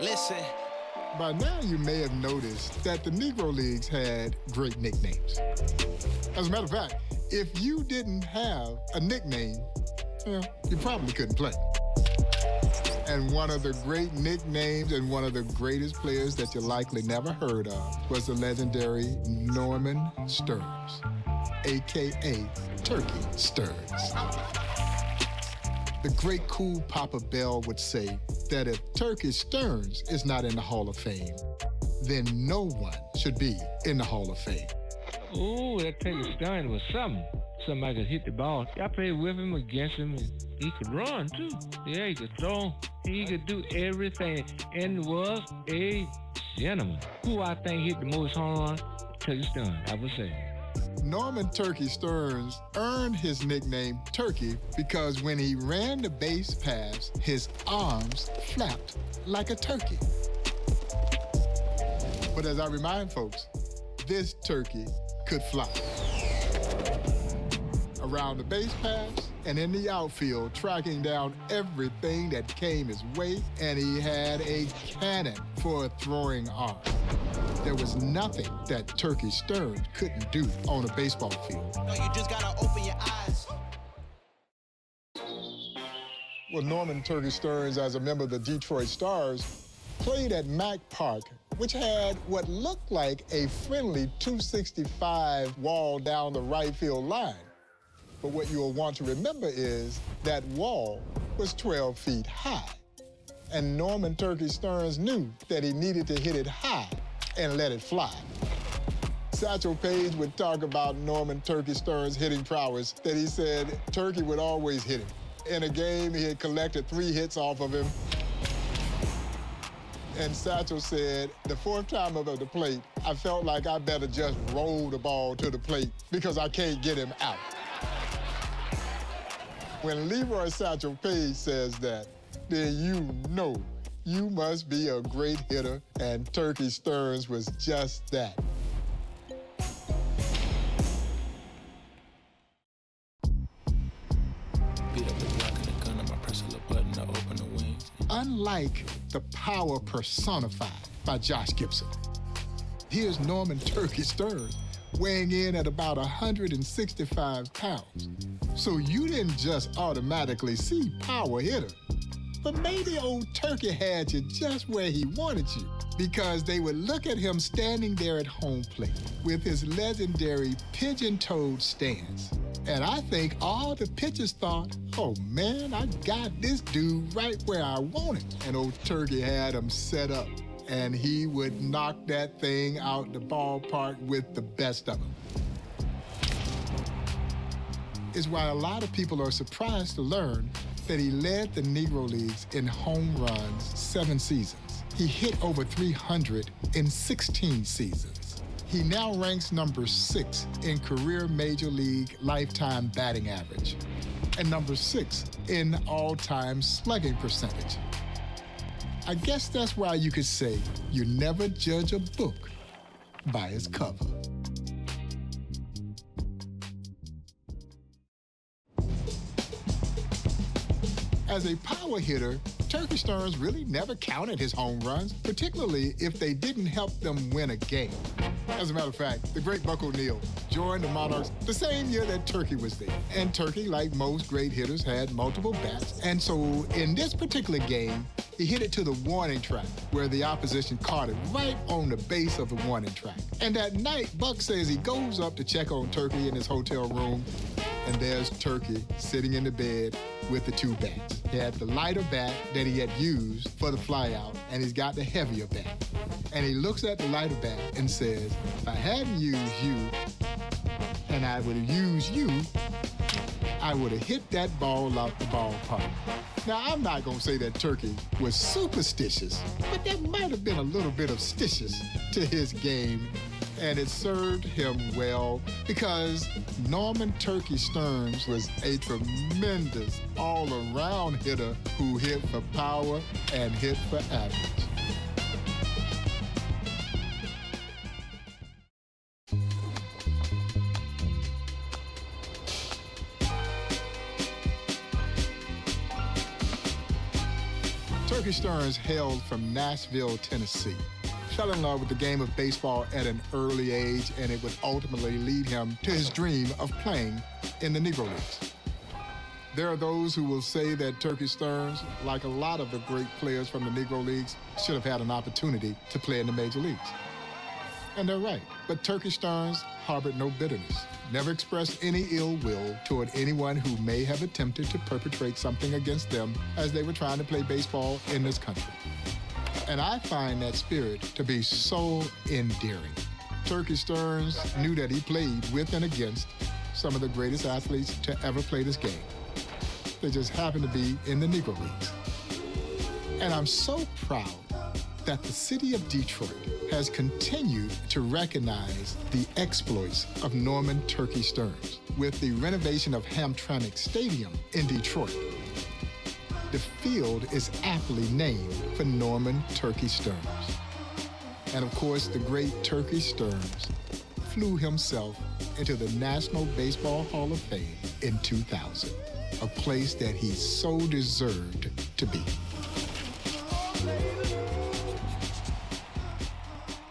Listen. By now, you may have noticed that the Negro Leagues had great nicknames. As a matter of fact, if you didn't have a nickname, well, you probably couldn't play. And one of the great nicknames and one of the greatest players that you likely never heard of was the legendary Norman Stearnes, a.k.a. Turkey Stearnes. The great cool Papa Bell would say that if Turkey Stearnes is not in the Hall of Fame, then no one should be in the Hall of Fame. Ooh, that Turkey Stearnes was something. Somebody could hit the ball. I played with him, against him, and he could run, too. Yeah, he could throw. He could do everything, and was a gentleman. Who I think hit the most home run? Turkey Stearnes, I would say. Norman Turkey Stearnes earned his nickname Turkey because when he ran the base pass, his arms flapped like a turkey. But as I remind folks, this turkey could fly. Around the base pass and in the outfield, tracking down everything that came his way, and he had a cannon for a throwing arm. There was nothing that Turkey Stearnes couldn't do on a baseball field. No, you just gotta open your eyes. Well, Norman Turkey Stearnes, as a member of the Detroit Stars, played at Mack Park, which had what looked like a friendly 265 wall down the right field line. But what you'll want to remember is that wall was 12 feet high. And Norman Turkey Stearnes knew that he needed to hit it high and let it fly. Satchel Paige would talk about Norman Turkey Stearnes' hitting prowess, that he said Turkey would always hit him. In a game, he had collected 3 hits off of him. And Satchel said, the 4th time up at the plate, I felt like I better just roll the ball to the plate because I can't get him out. When Leroy Satchel Paige says that, then you know you must be a great hitter, and Turkey Stearnes was just that. Unlike the power personified by Josh Gibson, here's Norman Turkey Stearnes weighing in at about 165 pounds. So you didn't just automatically see power hitter. But maybe old Turkey had you just where he wanted you, because they would look at him standing there at home plate with his legendary pigeon-toed stance. And I think all the pitchers thought, oh man, I got this dude right where I want him. And old Turkey had him set up, and he would knock that thing out the ballpark with the best of them. Is why a lot of people are surprised to learn that he led the Negro Leagues in home runs 7 seasons. He hit over 300 in 16 seasons. He now ranks number 6 in career Major League lifetime batting average and number 6 in all-time slugging percentage. I guess that's why you could say you never judge a book by its cover. As a power hitter, Turkey Stearnes really never counted his home runs, particularly if they didn't help them win a game. As a matter of fact, the great Buck O'Neil joined the Monarchs the same year that Turkey was there. And Turkey, like most great hitters, had multiple bats. And so in this particular game, he hit it to the warning track, where the opposition caught it right on the base of the warning track. And that night, Buck says he goes up to check on Turkey in his hotel room, and there's Turkey sitting in the bed with the 2 bats. He had the lighter bat that he had used for the flyout, and he's got the heavier bat. And he looks at the lighter bat and says, if I hadn't used you, and I would have used you, I would have hit that ball out the ballpark. Now, I'm not going to say that Turkey was superstitious, but there might have been a little bit of stitious to his game, and it served him well because Norman Turkey Stearnes was a tremendous all-around hitter who hit for power and hit for average. Turkey Stearnes hailed from Nashville, Tennessee. Fell in love with the game of baseball at an early age, and it would ultimately lead him to his dream of playing in the Negro Leagues. There are those who will say that Turkey Stearnes, like a lot of the great players from the Negro Leagues, should have had an opportunity to play in the major leagues. And they're right. But Turkey Stearnes harbored no bitterness, never expressed any ill will toward anyone who may have attempted to perpetrate something against them as they were trying to play baseball in this country. And I find that spirit to be so endearing. Turkey Stearnes knew that he played with and against some of the greatest athletes to ever play this game. They just happened to be in the Negro Leagues. And I'm so proud that the city of Detroit has continued to recognize the exploits of Norman Turkey Stearnes with the renovation of Hamtramck Stadium in Detroit. The field is aptly named for Norman Turkey Stearnes. And of course, the great Turkey Stearnes flew himself into the National Baseball Hall of Fame in 2000, a place that he so deserved to be.